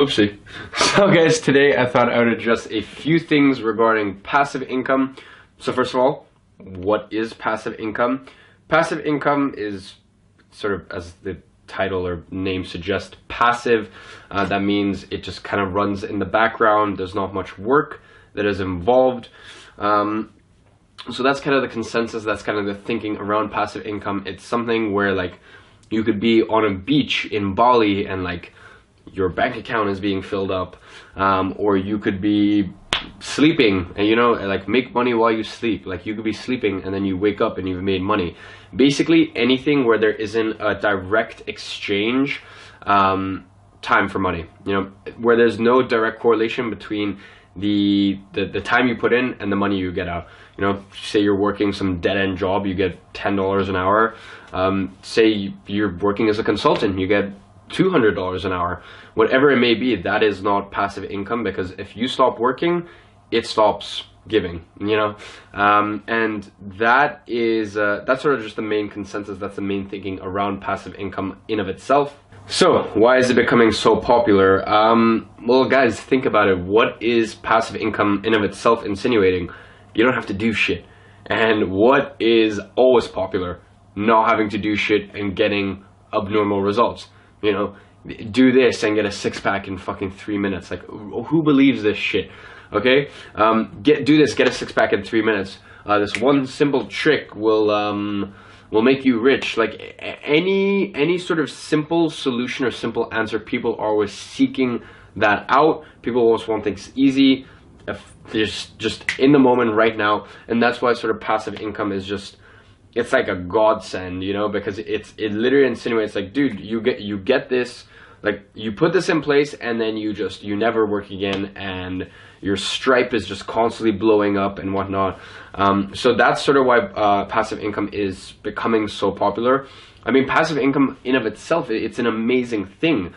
Whoopsie. So guys, today I thought I would address a few things regarding passive income. So first of all, what is passive income? Passive income is sort of, as the title or name suggests, passive. That means it just kind of runs in the background. There's not much work that is involved. So that's kind of the consensus. That's kind of the thinking around passive income. It's something where like you could be on a beach in Bali and like your bank account is being filled up, or you could be sleeping and, you know, like make money while you sleep. Like you could be sleeping and then you wake up and you've made money. Basically anything where there isn't a direct exchange, time for money, you know, where there's no direct correlation between the time you put in and the money you get out. You know, say you're working some dead-end job, you get $10 an hour. Say you're working as a consultant, you get $200 an hour. Whatever it may be, that is not passive income, because if you stop working, it stops giving, you know. And that is that's sort of just the main consensus. That's the main thinking around passive income in of itself. So why is it becoming so popular? Well guys, think about it. What is passive income in of itself insinuating? You don't have to do shit. And what is always popular? Not having to do shit and getting abnormal results. You know, do this and get a six-pack in fucking 3 minutes. Like, who believes this shit? Okay, do this, get a six-pack in 3 minutes. This one simple trick will make you rich. Like any sort of simple solution or simple answer, people are always seeking that out. People always want things easy, just in the moment right now, and that's why sort of passive income is just, it's like a godsend, you know, because it literally insinuates like, dude, you get this, like you put this in place and then you never work again, and your Stripe is just constantly blowing up and whatnot. So that's sort of why passive income is becoming so popular. I mean, passive income in of itself, it's an amazing thing.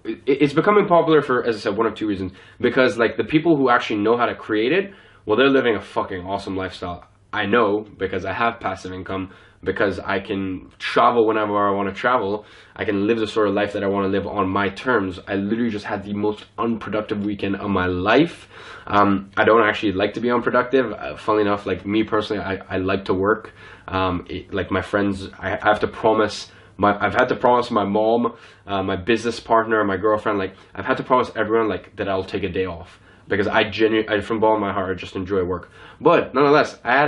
It's becoming popular for, as I said, one of two reasons. Because like the people who actually know how to create it, well, they're living a fucking awesome lifestyle. I know, because I have passive income, because I can travel whenever I want to travel. I can live the sort of life that I want to live on my terms. I literally just had the most unproductive weekend of my life. I don't actually like to be unproductive. Funnily enough, like me personally, I like to work. Like my friends, I've had to promise my mom, my business partner, my girlfriend, like I've had to promise everyone like that I'll take a day off. Because I from the bottom of my heart, I just enjoy work. But nonetheless, I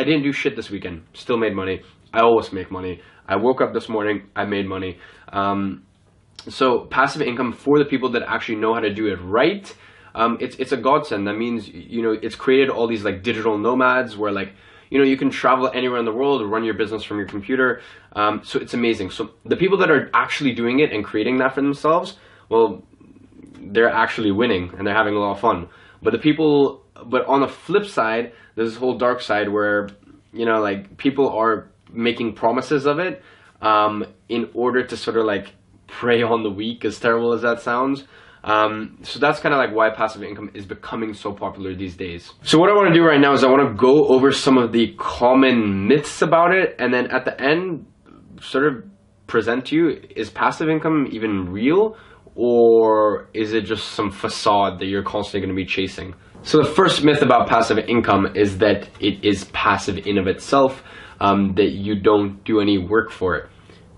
didn't do shit this weekend. Still made money. I always make money. I woke up this morning, I made money. So passive income, for the people that actually know how to do it right, it's a godsend. That means, you know, it's created all these like digital nomads where like, you know, you can travel anywhere in the world, run your business from your computer. So it's amazing. So the people that are actually doing it and creating that for themselves, well, they're actually winning and they're having a lot of fun. But on the flip side, there's this whole dark side where, you know, like people are making promises of it in order to sort of like prey on the weak, as terrible as that sounds. So that's kind of like why passive income is becoming so popular these days. So what I want to do right now is I want to go over some of the common myths about it, and then at the end sort of present to you, is passive income even real? Or is it just some facade that you're constantly going to be chasing? So the first myth about passive income is that it is passive in of itself, that you don't do any work for it.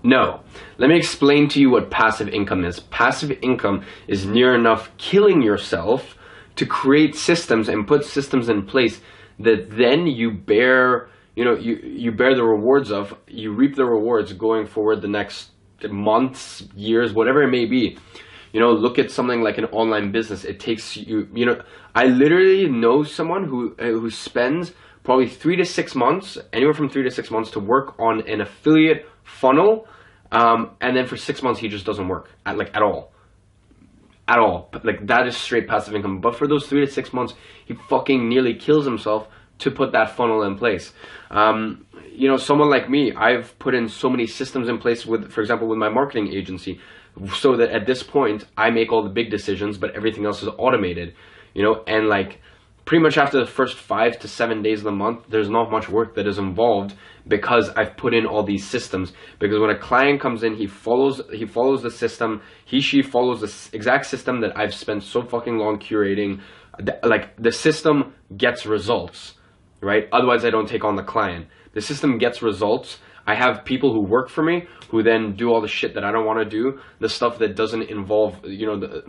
No. Let me explain to you what passive income is. Passive income is near enough killing yourself to create systems and put systems in place that then you bear, you know, you bear the rewards of, you reap the rewards going forward the next months, years, whatever it may be. You know, look at something like an online business. It takes you, you know, I literally know someone who spends probably 3 to 6 months, anywhere from 3 to 6 months, to work on an affiliate funnel, and then for 6 months he just doesn't work at all. Like that is straight passive income. But for those 3 to 6 months, he fucking nearly kills himself to put that funnel in place. You know, someone like me, I've put in so many systems in place with, for example, with my marketing agency, so that at this point I make all the big decisions, but everything else is automated, you know. And like pretty much after the first 5 to 7 days of the month, there's not much work that is involved because I've put in all these systems. Because when a client comes in, he follows the system. She follows the exact system that I've spent so fucking long curating. Like, the system gets results, right? Otherwise, I don't take on the client. The system gets results. I have people who work for me who then do all the shit that I don't want to do, the stuff that doesn't involve, you know,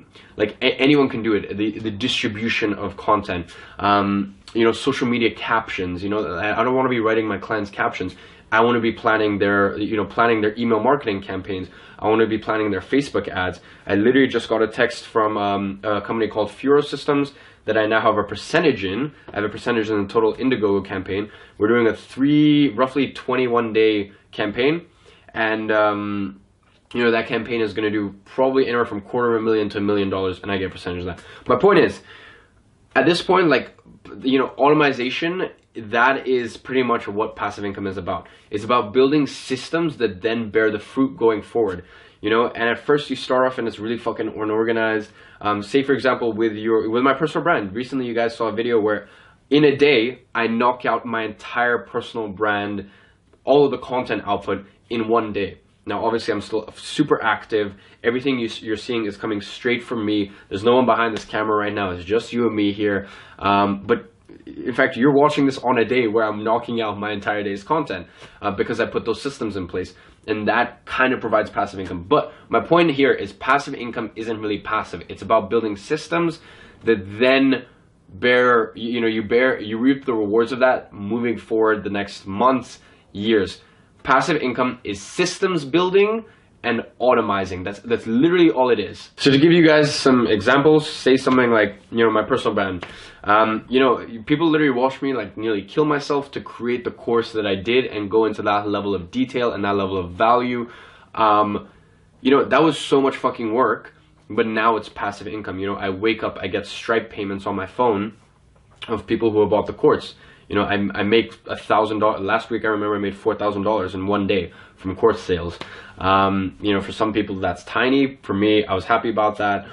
anyone can do it. The distribution of content, you know, social media captions. You know, I don't want to be writing my clients' captions. I want to be planning their, you know, planning their email marketing campaigns. I want to be planning their Facebook ads. I literally just got a text from a company called Furo Systems that I now have a percentage in. I have a percentage in the total Indiegogo campaign. We're doing a roughly 21-day campaign, and you know, that campaign is going to do probably anywhere from $250,000 to $1 million, and I get a percentage of that. My point is, at this point, like, you know, automation, that is pretty much what passive income is about. It's about building systems that then bear the fruit going forward. You know, and at first you start off and it's really fucking unorganized. Say for example, with my personal brand. Recently you guys saw a video where in a day I knock out my entire personal brand, all of the content output in one day. Now obviously I'm still super active. Everything you're seeing is coming straight from me. There's no one behind this camera right now. It's just you and me here. But in fact, you're watching this on a day where I'm knocking out my entire day's content because I put those systems in place. And that kind of provides passive income. But my point here is passive income isn't really passive. It's about building systems that then you reap the rewards of that moving forward the next months, years. Passive income is systems building and automizing. That's literally all it is. So to give you guys some examples, say something like, you know, my personal brand. You know, people literally watch me like nearly kill myself to create the course that I did and go into that level of detail and that level of value. You know, that was so much fucking work, but now it's passive income. You know, I wake up, I get Stripe payments on my phone of people who have bought the course. You know, I make $1,000. Last week I remember I made $4,000 in one day from course sales. You know, for some people that's tiny. For me, I was happy about that.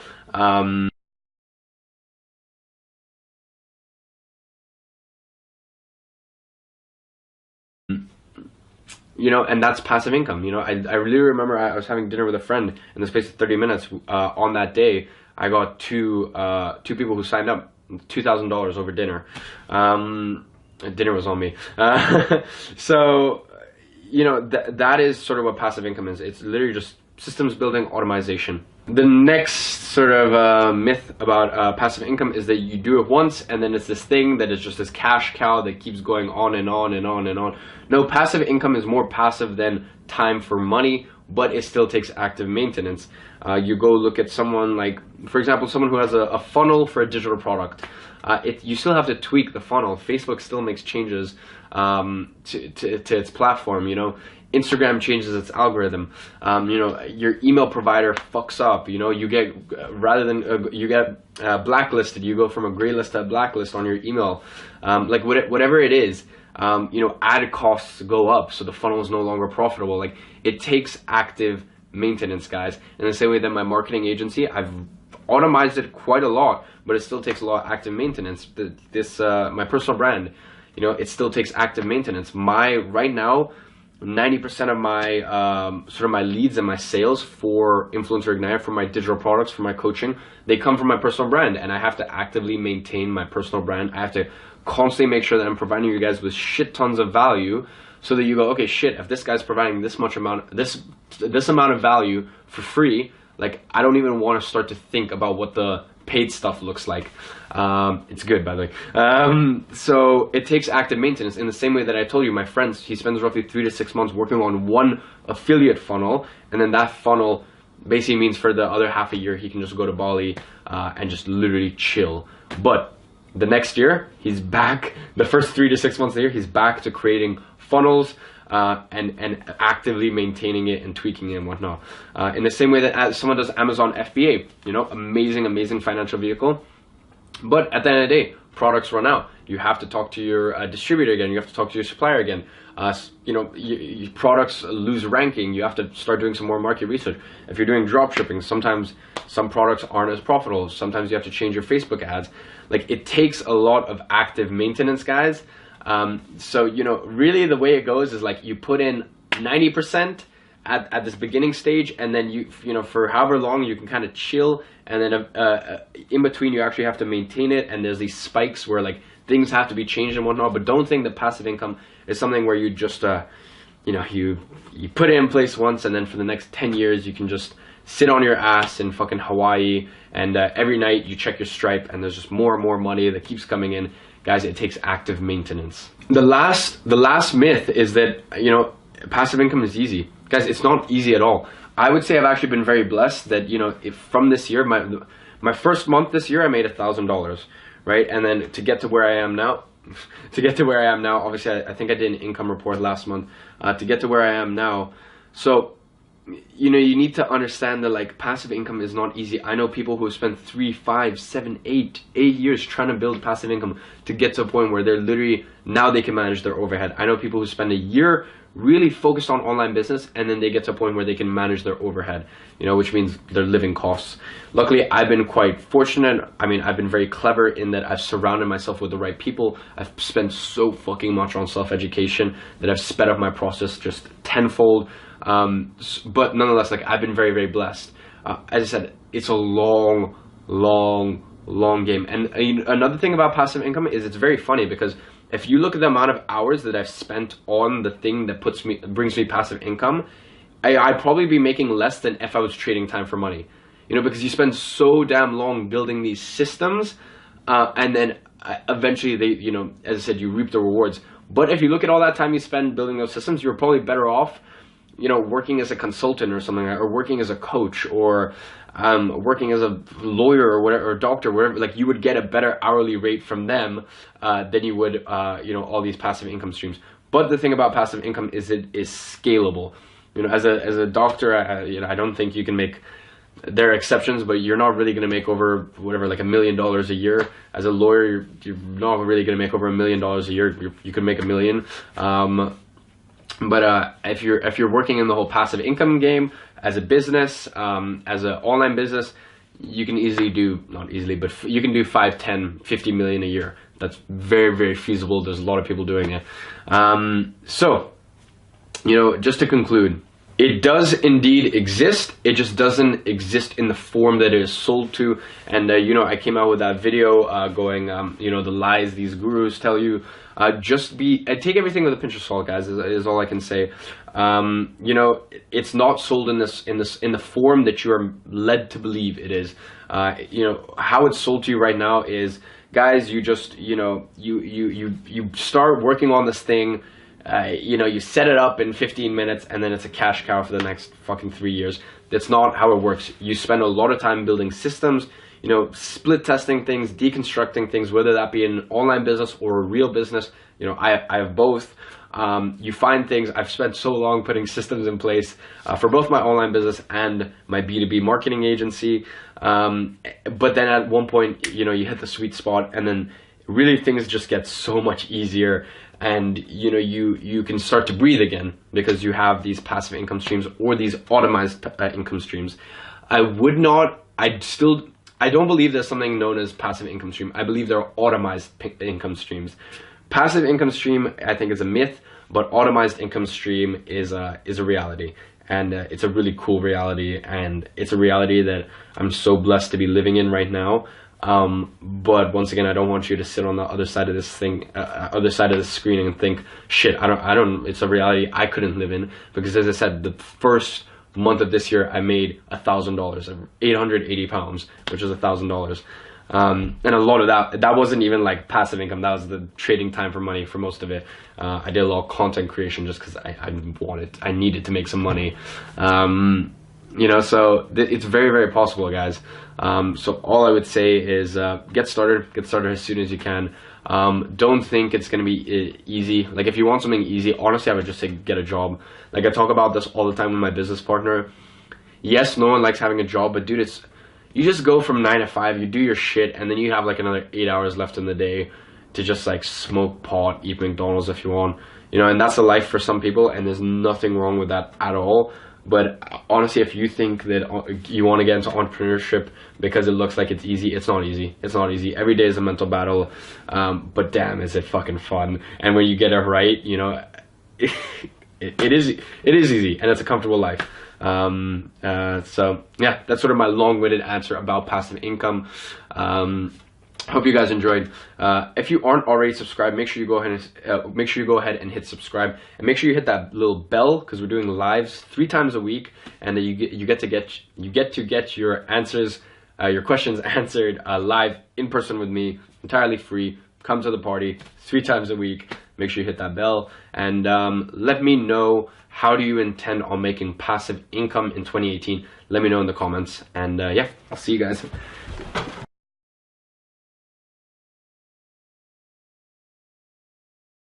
You know, and that's passive income. You know, I really remember I was having dinner with a friend in the space of 30 minutes. On that day, I got two people who signed up, $2,000 over dinner. Dinner was on me. So, you know, that is sort of what passive income is. It's literally just systems building, automation. The next sort of myth about passive income is that you do it once and then it's this thing that is just this cash cow that keeps going on and on and on and on. No, passive income is more passive than time for money, but it still takes active maintenance. You go look at someone like, for example, someone who has a funnel for a digital product. You still have to tweak the funnel. Facebook still makes changes to its platform, you know. Instagram changes its algorithm. You know, your email provider fucks up. You know, you get rather than you get blacklisted, you go from a gray list to a blacklist on your email. Like whatever it is, you know, ad costs go up, so the funnel is no longer profitable. Like, it takes active maintenance, guys. In the same way that my marketing agency, I've automized it quite a lot, but it still takes a lot of active maintenance. My personal brand, you know, it still takes active maintenance. Right now, 90% of my sort of my leads and my sales for Influencer Ignite, for my digital products, for my coaching, they come from my personal brand, and I have to actively maintain my personal brand. I have to constantly make sure that I'm providing you guys with shit tons of value, so that you go, okay, shit, if this guy's providing this amount of value for free, like, I don't even want to start to think about what the paid stuff looks like. It's good, by the way. So it takes active maintenance. In the same way that I told you, my friend, he spends roughly 3 to 6 months working on one affiliate funnel, and then that funnel basically means for the other half a year he can just go to Bali and just literally chill. But the next year he's back. The first 3 to 6 months of the year he's back to creating funnels and actively maintaining it and tweaking it and whatnot. In the same way that someone does Amazon FBA, you know, amazing financial vehicle. But at the end of the day, products run out, you have to talk to your distributor again. You have to talk to your supplier again. Products lose ranking. You have to start doing some more market research. If you're doing drop shipping, sometimes some products aren't as profitable. Sometimes you have to change your Facebook ads. Like, it takes a lot of active maintenance, guys. So, really the way it goes is like you put in 90% at this beginning stage, and then you for however long you can kind of chill, and then in between you actually have to maintain it, and there's these spikes where like things have to be changed and whatnot. But don't think that passive income is something where you just you put it in place once, and then for the next 10 years you can just sit on your ass in fucking Hawaii, and every night you check your Stripe and there's just more and more money that keeps coming in. Guys, it takes active maintenance. The last myth is that passive income is easy. Guys, it's not easy at all. I would say I've actually been very blessed that if from this year, my first month this year I made $1,000, right? And then to get to where I am now, obviously I think I did an income report last month, to get to where I am now. So you need to understand that like passive income is not easy. I know people who have spent 3, 5, 7, 8 years trying to build passive income to get to a point where they're literally, now they can manage their overhead. I know people who spend a year really focused on online business, and then they get to a point where they can manage their overhead, which means their living costs. Luckily, I've been quite fortunate. I mean, I've been very clever in that I've surrounded myself with the right people. I've spent so fucking much on self-education that I've sped up my process just tenfold. But nonetheless, like, I've been very, very blessed. As I said, it's a long game. And another thing about passive income is it's very funny, because if you look at the amount of hours that I've spent on the thing that brings me passive income, I'd probably be making less than if I was trading time for money. Because you spend so damn long building these systems, and then eventually they, as I said, you reap the rewards. But if you look at all that time you spend building those systems, you're probably better off, working as a consultant or something, or working as a coach, or working as a lawyer or whatever, or doctor, whatever. Like, you would get a better hourly rate from them than you would, all these passive income streams. But the thing about passive income is it is scalable. As a doctor, I don't think you can make. There are exceptions, but you're not really going to make over whatever, like $1 million a year. As a lawyer, you're not really going to make over $1 million a year. You could make $1 million. But if you're working in the whole passive income game as a business, as an online business, you can easily do, not easily, but you can do 5, 10, 50 million a year. That's very, very feasible. There's a lot of people doing it. So, just to conclude, it does indeed exist. It just doesn't exist in the form that it is sold to. And, I came out with that video going, the lies these gurus tell you. Take everything with a pinch of salt, guys, is all I can say. It's not sold in the form that you are led to believe it is. How it's sold to you right now is, guys, you just, you start working on this thing. You set it up in 15 minutes, and then it's a cash cow for the next fucking 3 years. That's not how it works. You spend a lot of time building systems, split testing things, deconstructing things, whether that be an online business or a real business. I have both. You find things. I've spent so long putting systems in place for both my online business and my B2B marketing agency. But then at one point, you hit the sweet spot, and then really things just get so much easier. And you can start to breathe again, because you have these passive income streams or these automized income streams. I don't believe there's something known as passive income stream. I believe there are automized income streams. Passive income stream, I think, is a myth, but automized income stream is a reality. And it's a really cool reality, and it's a reality that I'm so blessed to be living in right now. But once again, I don't want you to sit on the other side of this thing, other side of the screen, and think, shit, it's a reality I couldn't live in. Because as I said, the first month of this year, I made $1,000, 880 pounds, which is $1,000. And a lot of that wasn't even like passive income. That was the trading time for money for most of it. I did a lot of content creation just because I needed to make some money. So it's very, very possible, guys. So all I would say is get started as soon as you can. Don't think it's going to be easy. Like, if you want something easy, honestly, I would just say get a job. Like, I talk about this all the time with my business partner. Yes, no one likes having a job, but dude, you just go from 9 to 5, you do your shit, and then you have like another 8 hours left in the day to just like smoke pot, eat McDonald's if you want, you know, and that's a life for some people, and there's nothing wrong with that at all. But honestly, if you think that you want to get into entrepreneurship because it looks like it's easy, it's not easy. It's not easy. Every day is a mental battle, but damn, is it fucking fun. And when you get it right, you know, it is easy, and it's a comfortable life. So yeah, that's sort of my long-winded answer about passive income. Hope you guys enjoyed. If you aren't already subscribed, make sure you go ahead and hit subscribe, and make sure you hit that little bell, because we're doing lives 3 times a week, and you get to get your answers, your questions answered live in person with me, entirely free. Come to the party 3 times a week. Make sure you hit that bell, and let me know, how do you intend on making passive income in 2018? Let me know in the comments, and yeah, I'll see you guys.